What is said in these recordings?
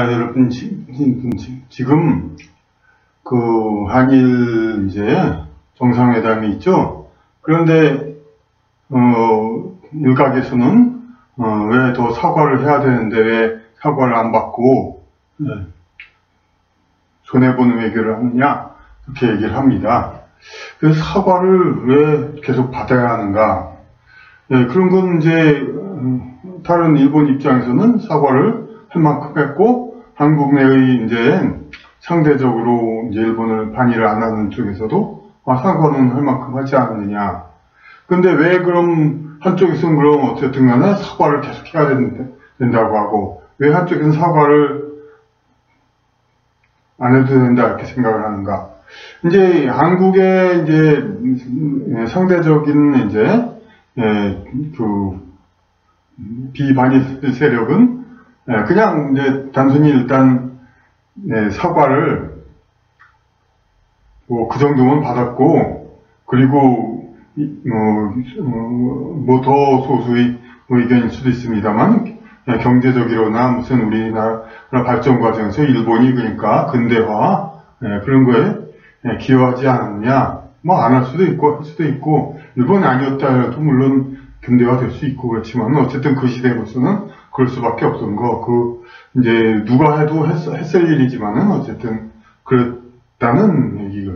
여러분, 지금 그 한일 이제 정상회담이 있죠. 그런데 일각에서는 왜 더 사과를 해야 되는데 왜 사과를 안 받고 손해보는 외교를 하느냐 이렇게 얘기를 합니다. 그래서 사과를 왜 계속 받아야 하는가? 그런 건 이제 다른 일본 입장에서는 사과를 할 만큼 했고, 한국 내의 이제 상대적으로 이제 일본을 반의를 안 하는 쪽에서도 사과는 할 만큼 하지 않느냐. 근데 왜 그럼 한쪽에서는 그럼 어쨌든 간에 사과를 계속 해야 된다고 하고, 왜 한쪽에서는 사과를 안 해도 된다 이렇게 생각을 하는가. 이제 한국의 이제 상대적인 이제 그 비반일 세력은 그냥 이제 단순히 일단 사과를 뭐 그 정도면 받았고, 그리고 뭐 더 소수의 의견일 수도 있습니다만 경제적으로나 무슨 우리나라 발전 과정에서 일본이 그러니까 근대화 그런 거에 기여하지 않았느냐, 뭐 안 할 수도 있고 할 수도 있고, 일본이 아니었다 해도 물론 근대화 될 수 있고 그렇지만 어쨌든 그 시대로서는 그럴 수밖에 없던 거. 이제 누가 해도 했을 일이지만은 어쨌든 그랬다는 얘기가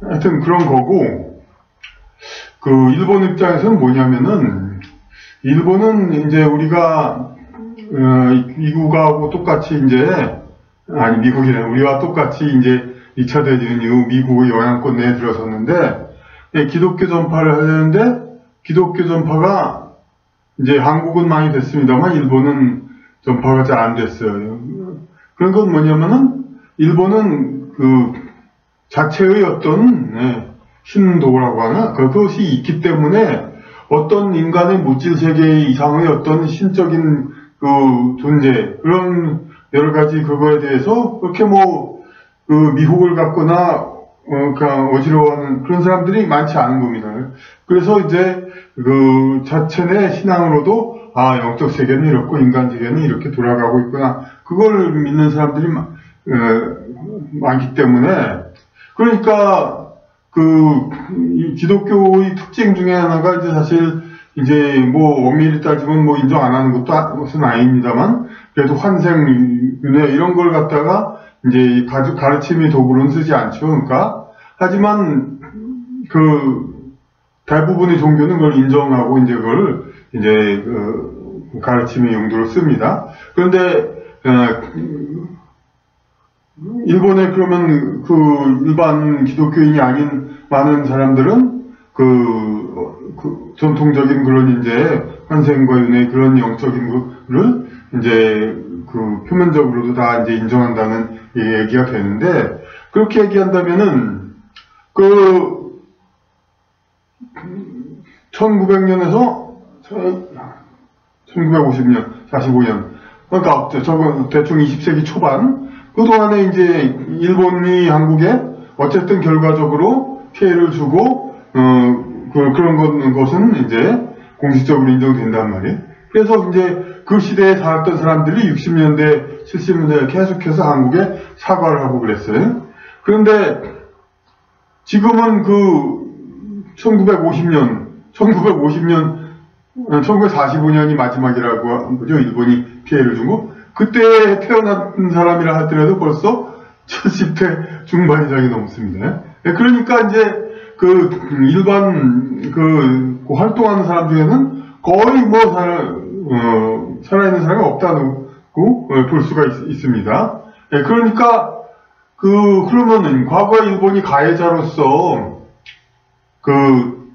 하여튼 그런 거고, 그 일본 입장에서는 뭐냐면은 일본은 이제 우리가 미국하고 똑같이 이제 미국이래 우리와 똑같이 이제 2차 대전 이후 미국의 영향권 내에 들어섰는데 기독교 전파를 하려는데 기독교 전파가 이제 한국은 많이 됐습니다만 일본은 전파가 잘 안 됐어요. 그런 건 뭐냐면은 일본은 그 자체의 어떤 신도라고 하나 그것이 있기 때문에 어떤 인간의 물질 세계 이상의 어떤 신적인 그 존재 그런 여러 가지 그거에 대해서 그렇게 뭐 그 미혹을 갖거나 그냥 어지러워하는 그런 사람들이 많지 않은 겁니다. 그래서 이제 그 자체 내 신앙으로도 영적 세계는 이렇고 인간 세계는 이렇게 돌아가고 있구나 그걸 믿는 사람들이 많기 때문에, 그러니까 그 기독교의 특징 중에 하나가 이제 사실 이제 뭐 엄밀히 따지면 뭐 인정 안 하는 것은 아닙니다만 그래도 환생윤회 이런 걸 갖다가 이제 가르침의 도구로는 쓰지 않죠. 그러니까 하지만 그 대부분의 종교는 그걸 인정하고 이제 그걸 이제 그 가르침의 용도로 씁니다. 그런데 일본에 그러면 그 일반 기독교인이 아닌 많은 사람들은 그 전통적인 그런 이제 환생과 윤회 그런 영적인 거를 이제 그 표면적으로도 다 이제 인정한다는 얘기가 되는데, 그렇게 얘기한다면은 그 1900년에서 1950년, 45년 그러니까 저건 대충 20세기 초반 그동안에 이제 일본이 한국에 어쨌든 결과적으로 피해를 주고 그런 것은 이제 공식적으로 인정된단 말이에요. 그래서 이제 그 시대에 살았던 사람들이 60년대, 70년대에 계속해서 한국에 사과를 하고 그랬어요. 그런데 지금은 그 1945년이 마지막이라고 한 거죠. 일본이 피해를 주고. 그때 태어난 사람이라 하더라도 벌써 70대 중반 이상이 넘습니다. 그러니까 이제 그 일반 그 활동하는 사람 중에는 거의 뭐 살아있는 사람이 없다고 볼 수가 있습니다. 그러니까 그러면은 과거 일본이 가해자로서 그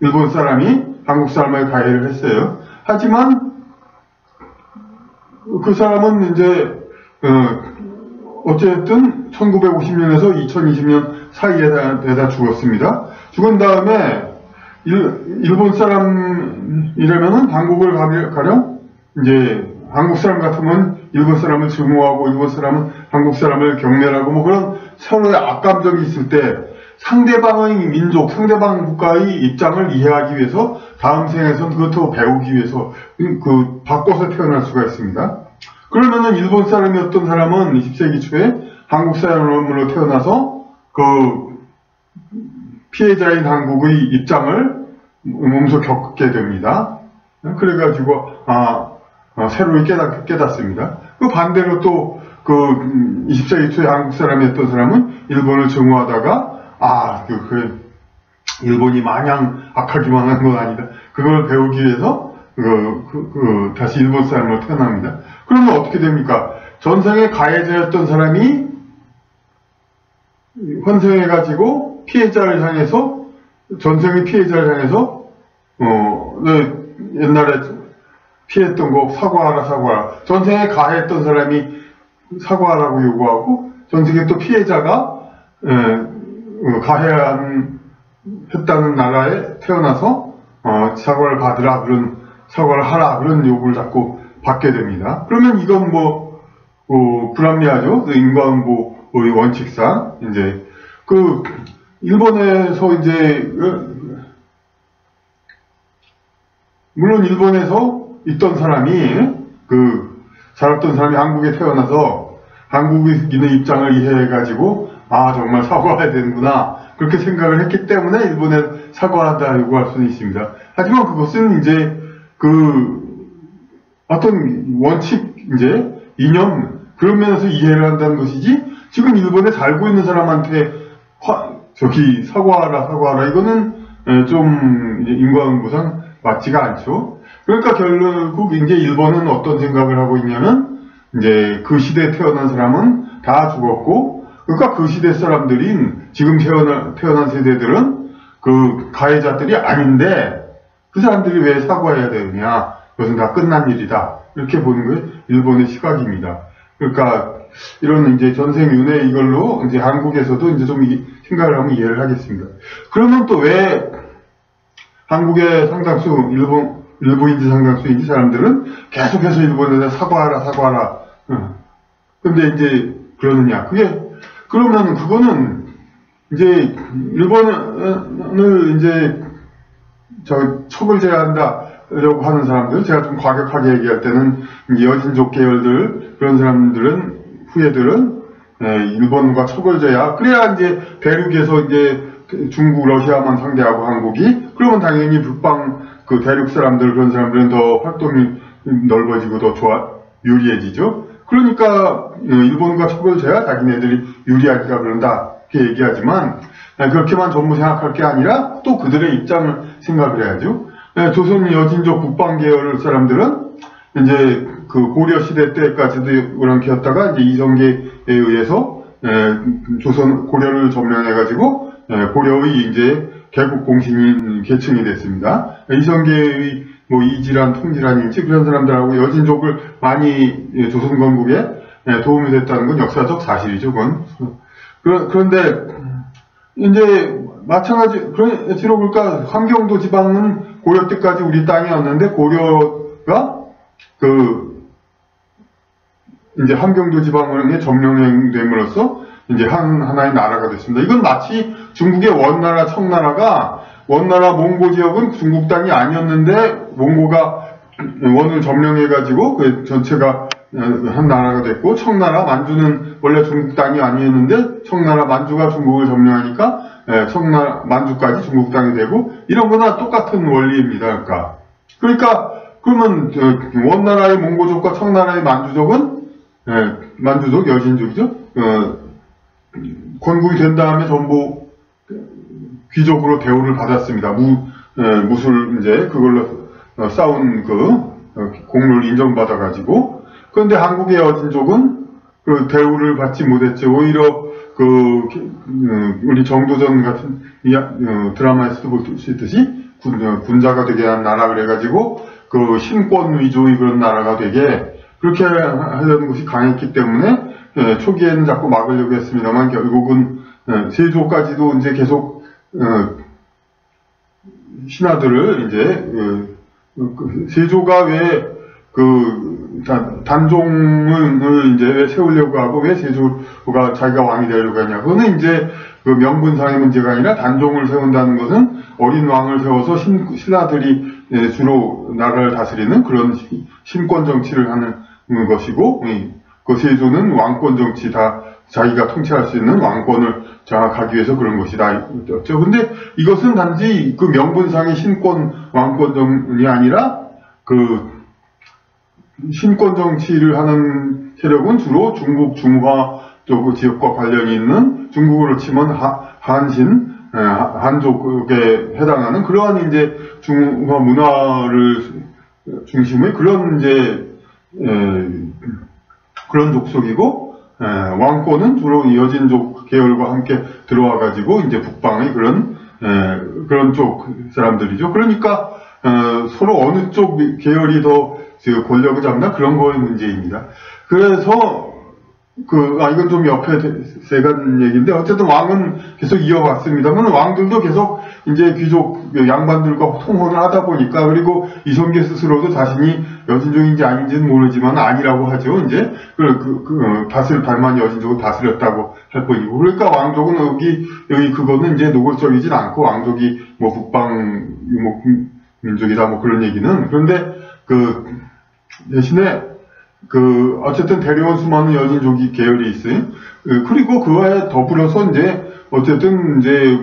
일본 사람이 한국 사람에게 가해를 했어요. 하지만 그 사람은 이제 어쨌든 1950년에서 2020년 사이에다 죽었습니다. 죽은 다음에 일본 사람이라면은 한국을 가령 이제 한국 사람 같으면 일본 사람을 증오하고 일본 사람은 한국 사람을 경멸하고 뭐 그런 서로의 악감정이 있을 때 상대방의 민족, 상대방 국가의 입장을 이해하기 위해서 다음 생에선 그것도 배우기 위해서 바꿔서 태어날 수가 있습니다. 그러면은 일본 사람이었던 사람은 20세기 초에 한국 사람으로 태어나서 피해자인 한국의 입장을 몸소 겪게 됩니다. 그래가지고 새로이 깨닫습니다. 그 반대로 또 20세기 초에 한국 사람이었던 사람은 일본을 증오하다가 일본이 마냥 악하기만 한 건 아니다. 그걸 배우기 위해서 다시 일본 사람으로 태어납니다. 그러면 어떻게 됩니까? 전생에 가해자였던 사람이 환생해가지고 피해자를 향해서, 전생의 피해자를 향해서 옛날에 피했던 거 사과하라. 전생에 가해했던 사람이 사과하라고 요구하고, 전생에 또 피해자가 했다는 나라에 태어나서 사과를 하라 그런 요구를 자꾸 받게 됩니다. 그러면 이건 불합리하죠. 인과응보의 원칙상 이제 일본에서 이제 물론 일본에서 있던 사람이 살았던 사람이 한국에 태어나서 한국인의 입장을 이해해가지고 정말 사과해야 되는구나 그렇게 생각을 했기 때문에 일본에 사과한다 요구할 수는 있습니다. 하지만 그것은 이제 어떤 원칙 이념 그런 면에서 이해를 한다는 것이지 지금 일본에 살고 있는 사람한테 사과하라 이거는 좀 인과응보상 맞지가 않죠. 그러니까 결국 이제 일본은 어떤 생각을 하고 있냐면 이제 그 시대에 태어난 사람은 다 죽었고 그러니까 그 시대 사람들인 지금 태어난 세대들은 가해자들이 아닌데 그 사람들이 왜 사과해야 되느냐 그것은 다 끝난 일이다 이렇게 보는 게 일본의 시각입니다. 그러니까 이런 이제 전생윤회 이걸로 이제 한국에서도 이제 좀 생각을 하면 이해를 하겠습니다. 그러면 또 왜 한국의 상당수 일부인지 상당수인지 사람들은 계속해서 일본에 사과하라. 근데 이제 그러느냐. 그러면 그거는 이제 일본을 이제 척을 제한다라고 하는 사람들, 제가 좀 과격하게 얘기할 때는 여진족 계열들, 그런 사람들은, 후예들은, 일본과 척을 제야. 그래야 이제 대륙에서 이제 중국, 러시아만 상대하고 한국이, 그러면 당연히 북방, 대륙 사람들, 그런 사람들은 더 활동이 넓어지고 더 유리해지죠. 그러니까, 일본과 척을 제야 자기네들이 유리하기가 그런다. 이렇게 얘기하지만, 그렇게만 전부 생각할 게 아니라 또 그들의 입장을 생각을 해야죠. 조선 여진족 북방 계열 사람들은 이제 고려 시대 때까지도 그렇게 했다가 이제 이성계에 의해서 고려를 점령해가지고 고려의 이제 개국 공신인 계층이 됐습니다. 이성계의 이질환, 통질환인지 그런 사람들하고 여진족을 많이 조선 건국에 도움이 됐다는 건 역사적 사실이죠. 그런데 이제 마찬가지로 볼까 함경도 지방은 고려 때까지 우리 땅이었는데 고려가 이제 함경도 지방에 점령됨으로써 이제 하나의 나라가 됐습니다. 이건 마치 중국의 원나라, 청나라가 원나라 몽고 지역은 중국 땅이 아니었는데 몽고가 원을 점령해가지고 그 전체가 한 나라가 됐고 청나라, 만주는 원래 중국 땅이 아니었는데 청나라, 만주가 중국을 점령하니까 만주까지 중국 땅이 되고 이런 거나 똑같은 원리입니다. 그러면 원나라의 몽고족과 청나라의 만주족은 만주족, 여신족이죠. 건국이 된 다음에 전부 귀족으로 대우를 받았습니다. 무술 이제 그걸로 싸운 공로를 인정받아가지고. 그런데 한국의 여진족은 대우를 받지 못했죠. 오히려 우리 정도전 같은 드라마에서도 볼 수 있듯이 군자가 되게 한 나라 그래가지고 신권 위주의 그런 나라가 되게 그렇게 하려는 것이 강했기 때문에 초기에는 자꾸 막으려고 했습니다만 결국은 세조까지도 이제 계속 신하들을 이제 세조가 왜 단종을 이제 왜 세우려고 하고 왜 세조가 자기가 왕이 되려고 하냐. 그거는 이제 그 명분상의 문제가 아니라 단종을 세운다는 것은 어린 왕을 세워서 신하들이 주로 나라를 다스리는 그런 신권 정치를 하는 것이고, 그 세조는 왕권 정치 다 자기가 통치할 수 있는 왕권을 장악하기 위해서 그런 것이다. 근데 이것은 단지 그 명분상의 신권, 왕권정이 아니라 그 신권 정치를 하는 세력은 주로 중국, 중화 쪽 지역과 관련이 있는 중국으로 치면 한신, 한족에 해당하는 그러한 이제 중화 문화를 중심의 그런 이제 그런 족속이고, 왕권은 주로 여진족 계열과 함께 들어와 가지고 이제 북방의 그런 쪽 사람들이죠. 그러니까 서로 어느 쪽 계열이 더 권력을 잡나 그런 거의 문제입니다. 그래서 이건 좀 옆에 세간 얘기인데, 어쨌든 왕은 계속 이어왔습니다만, 왕들도 계속 이제 귀족 양반들과 통혼을 하다 보니까, 그리고 이성계 스스로도 자신이 여진족인지 아닌지는 모르지만 아니라고 하죠. 이제, 다스릴 발만 여진족을 다스렸다고 할 뿐이고. 그러니까 왕족은 여기 그거는 이제 노골적이진 않고, 왕족이 뭐 북방, 민족이다 뭐 그런 얘기는. 그런데 대신에, 어쨌든 데려온 수많은 여진족이 계열이 있어요. 그리고 그와에 더불어서 이제, 어쨌든 이제,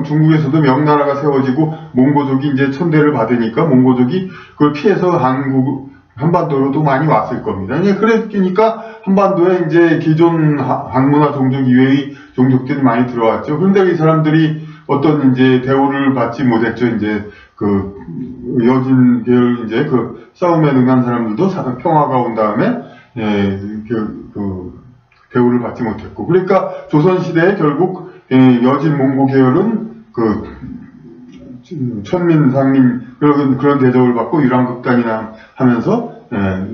중국에서도 명나라가 세워지고, 몽고족이 이제 천대를 받으니까, 몽고족이 그걸 피해서 한반도로도 많이 왔을 겁니다. 그러니까, 한반도에 이제 기존 한문화 종족 이외의 종족들이 많이 들어왔죠. 그런데 이 사람들이 어떤 이제 대우를 받지 못했죠. 이제, 여진 계열 이제 싸움에 능한 사람들도 평화가 온 다음에 대우를 받지 못했고, 그러니까 조선시대에 결국 여진 몽고 계열은 천민 상민 그런 대접을 받고 유랑극단이나 하면서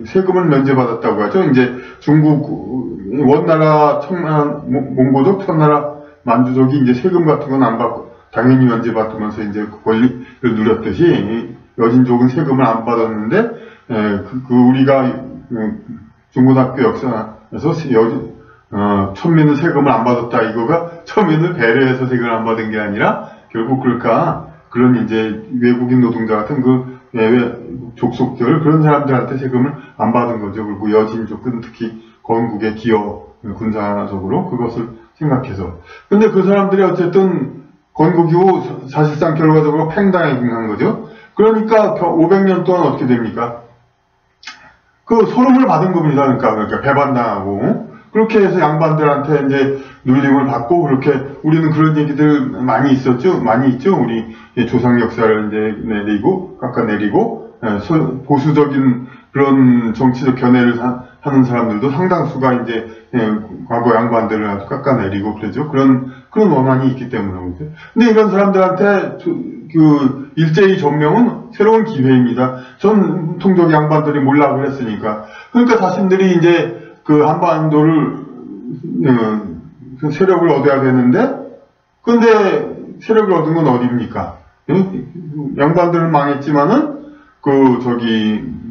세금을 면제받았다고 하죠. 이제 중국 원나라 몽고족, 천나라 만주족이 이제 세금 같은 건 안 받고 당연히 면제받으면서 이제 권리를 누렸듯이 여진족은 세금을 안 받았는데, 우리가 중고등학교 역사에서 천민은 세금을 안 받았다, 이거가 천민을 배려해서 세금을 안 받은 게 아니라 결국 그런 이제 외국인 노동자 같은 족속들, 그런 사람들한테 세금을 안 받은 거죠. 그리고 여진족은 특히 건국의 기여 군사적으로 그것을 생각해서. 근데 그 사람들이 어쨌든 건국 이후 사실상 결과적으로 팽당한 거죠. 그러니까 500년 동안 어떻게 됩니까? 소름을 받은 겁니다. 그러니까 배반당하고. 그렇게 해서 양반들한테 이제 눌림을 받고, 그렇게 우리는 그런 얘기들 많이 있었죠. 많이 있죠. 우리 조상 역사를 이제 깎아내리고, 보수적인 그런 정치적 견해를 하는 사람들도 상당수가 이제 과거 양반들을 아주 깎아내리고 그러죠. 그런 원한이 있기 때문에. 근데 이런 사람들한테 일제히 점령은 새로운 기회입니다. 전통적 양반들이 몰락을 했으니까. 그러니까 자신들이 이제 한반도를 세력을 얻어야 되는데, 근데 세력을 얻은 건 어디입니까? 양반들은 망했지만은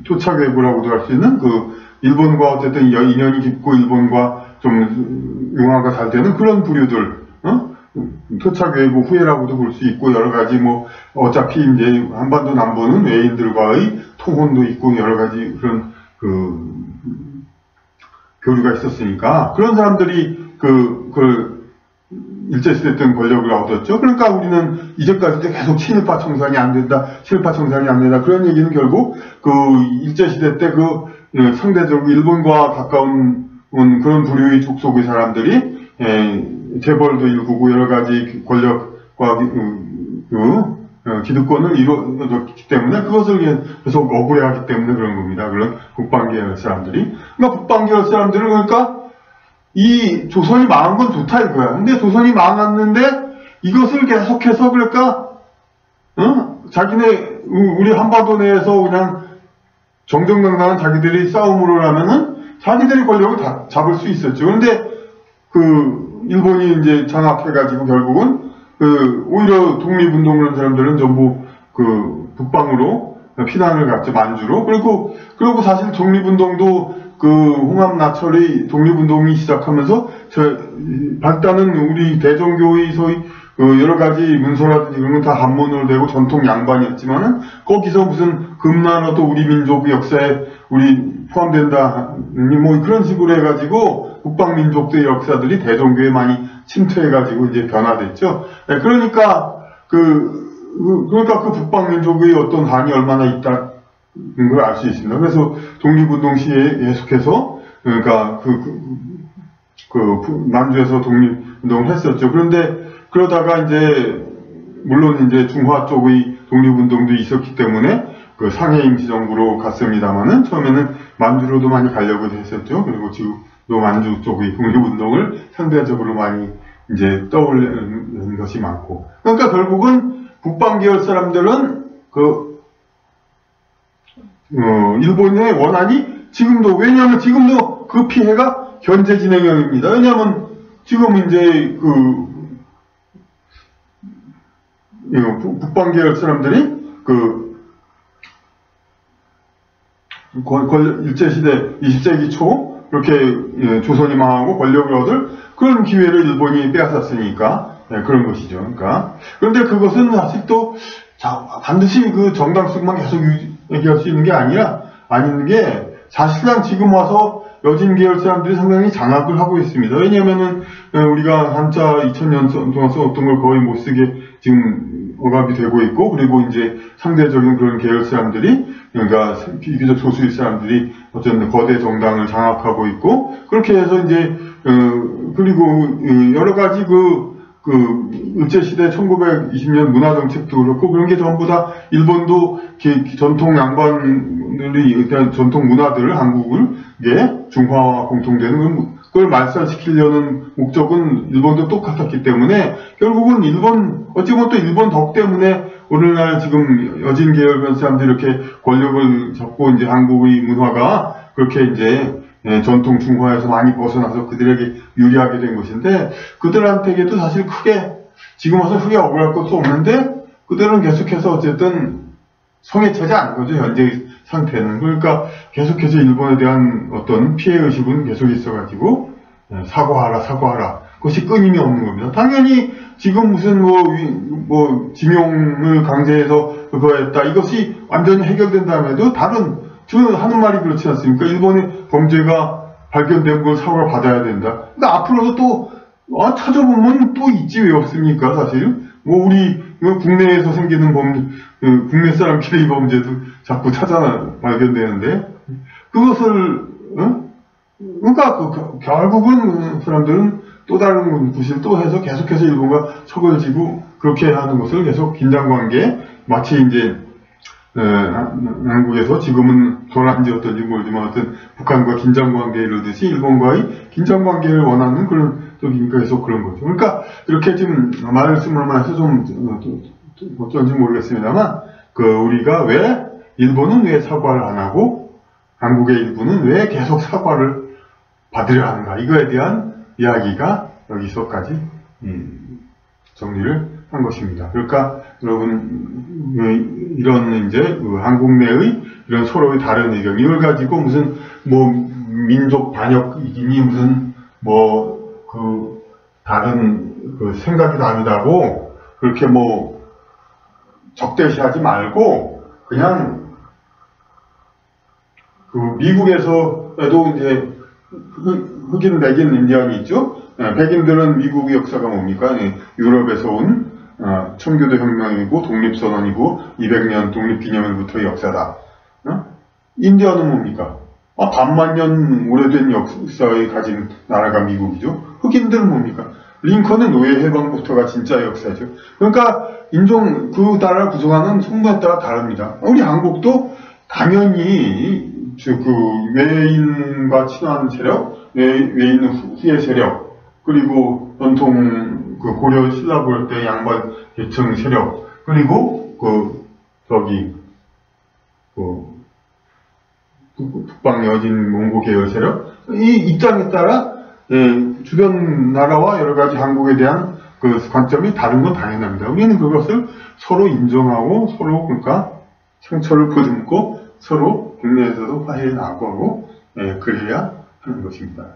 토착외구라고도 할 수 있는 일본과 어쨌든 인연이 깊고 일본과 좀 융화가 잘 되는 그런 부류들, 토착외구 후예라고도 볼 수 있고, 여러 가지 어차피 이제 한반도 남부는 외인들과의 통혼도 있고 여러 가지 그런 교류가 있었으니까, 그런 사람들이 일제시대 때는 권력을 얻었죠. 그러니까 우리는 이제까지도 계속 친일파 청산이 안 된다, 그런 얘기는 결국 일제시대 때 상대적으로 일본과 가까운 그런 부류의 족속의 사람들이 재벌도 일구고 여러 가지 권력과 기득권을 이루어졌기 때문에, 그것을 계속 억울해하기 때문에 그런 겁니다. 그런 북방계열 사람들이. 그러니까 북방계열 사람들은, 그러니까 이 조선이 망한 건 좋다 이거야. 근데 조선이 망했는데 이것을 계속해서, 그러니까 우리 한반도 내에서 그냥 정정당당한 자기들이 싸움으로 하면은 자기들이 권력을 다 잡을 수 있었죠. 그런데 일본이 이제 장악해가지고 결국은 오히려 독립운동을 하는 사람들은 전부 북방으로 피난을 갔죠. 만주로. 그리고 사실 독립운동도 그 홍합나철의 독립운동이 시작하면서 발단은 우리 대종교의 소위 그 여러 가지 문서라든지 이런 건 다 한문으로 되고 전통 양반이었지만은 거기서 무슨 금나라도 우리 민족의 역사에 우리 포함된다니 뭐 그런 식으로 해가지고 북방민족들의 역사들이 대종교에 많이 침투해가지고 이제 변화됐죠. 네, 그러니까 그 북방민족의 어떤 한이 얼마나 있다는 걸 알 수 있습니다. 그래서 독립운동 시에 계속해서 그러니까 만주에서 독립운동을 했었죠. 그런데 그러다가 이제 물론 이제 중화 쪽의 독립운동도 있었기 때문에 그 상해 임시정부로 갔습니다만은 처음에는 만주로도 많이 가려고 했었죠. 그리고 지금도 만주 쪽의 독립운동을 상대적으로 많이 이제 떠올리는 것이 많고. 그러니까 결국은 북방 계열 사람들은 일본의 원한이 왜냐하면 지금도 그 피해가 현재 진행형입니다. 왜냐하면 지금 이제 북방 계열 사람들이 일제시대 20세기 초 그렇게 조선이 망하고 권력을 얻을 그런 기회를 일본이 빼앗았으니까 그런 것이죠. 그러니까 그런데 그것은 아직도 반드시 그 정당성만 계속 얘기할 수 있는 게 아닌 게 사실상 지금 와서 여진 계열 사람들이 상당히 장악을 하고 있습니다. 왜냐면은 우리가 한자 2000년 동안 써왔던 걸 거의 못 쓰게 지금 억압이 되고 있고, 그리고 이제 상대적인 그런 계열 사람들이, 그러니까 비교적 소수의 사람들이 어쨌든 거대 정당을 장악하고 있고, 그렇게 해서 이제 그리고 여러 가지 일제시대 1920년 문화정책도 그렇고, 그런 게 전부 다 일본도 전통 양반들이, 전통 문화들을 한국에 중화와 공통되는 그걸 말살시키려는 목적은 일본도 똑같았기 때문에, 결국은 어찌 보면 또 일본 덕 때문에 오늘날 지금 여진 계열 사람들이 이렇게 권력을 잡고 이제 한국의 문화가 그렇게 이제 전통 중화에서 많이 벗어나서 그들에게 유리하게 된 것인데, 그들한테도 사실 지금 와서 크게 억울할 것도 없는데, 그들은 계속해서 어쨌든 성해차지 않은 거죠, 현재 상태는. 그러니까 계속해서 일본에 대한 어떤 피해의식은 계속 있어가지고, 사과하라. 그것이 끊임이 없는 겁니다. 당연히 지금 무슨 지명을 강제해서 그거 했다, 이것이 완전히 해결된다음에도 저는 하는 말이 그렇지 않습니까? 일본의 범죄가 발견된 걸 사과를 받아야 된다. 근데 앞으로도 또, 찾아보면 또 있지 왜 없습니까, 사실? 우리, 국내에서 생기는 국내 사람끼리 범죄도 자꾸 발견되는데, 그것을, 그러니까, 결국은 사람들은 또 다른 부실 또 해서 계속해서 일본과 척을 지고, 그렇게 하는 것을 계속 긴장관계, 마치 이제, 한국에서 지금은 돌아간지 어떤지 모르지만 하여튼 북한과 긴장관계를 이루듯이 일본과의 긴장관계를 원하는 그런 쪽이니까 계속 그런 거죠. 그러니까 이렇게 지금 말씀을 해서 좀 어쩐지 모르겠습니다만 우리가 일본은 왜 사과를 안 하고 한국의 일부는 왜 계속 사과를 받으려 하는가, 이거에 대한 이야기가 여기서까지 정리를 한 것입니다. 그러니까 여러분 이런 이제 한국 내의 이런 서로의 다른 의견, 이걸 가지고 무슨 민족 반역이니 무슨 다른 생각이 다르다고 그렇게 적대시하지 말고, 그냥 미국에서도 이제 흑인, 백인, 인디언이 있죠. 백인들은 미국의 역사가 뭡니까? 유럽에서 온 청교도 혁명이고 독립선언이고 200년 독립기념일부터의 역사다. 인디언은 뭡니까? 반만 년 오래된 역사를 가진 나라가 미국이죠. 흑인들은 뭡니까? 링컨은 노예 해방부터가 진짜 역사죠. 그러니까 인종, 그 나라를 구성하는 성분에 따라 다릅니다. 우리 한국도 당연히 외인과 친한 세력, 외인 후예 세력, 그리고 전통 고려 신라부 때 양반 계층 세력, 그리고 북방 여진 몽고 계열 세력, 이 입장에 따라 주변 나라와 여러 가지 한국에 대한 관점이 다른 건 당연합니다. 우리는 그것을 서로 인정하고 서로 그러니까 상처를 보듬고 서로 국내에서도 화해를 나가고 그래야 하는 것입니다.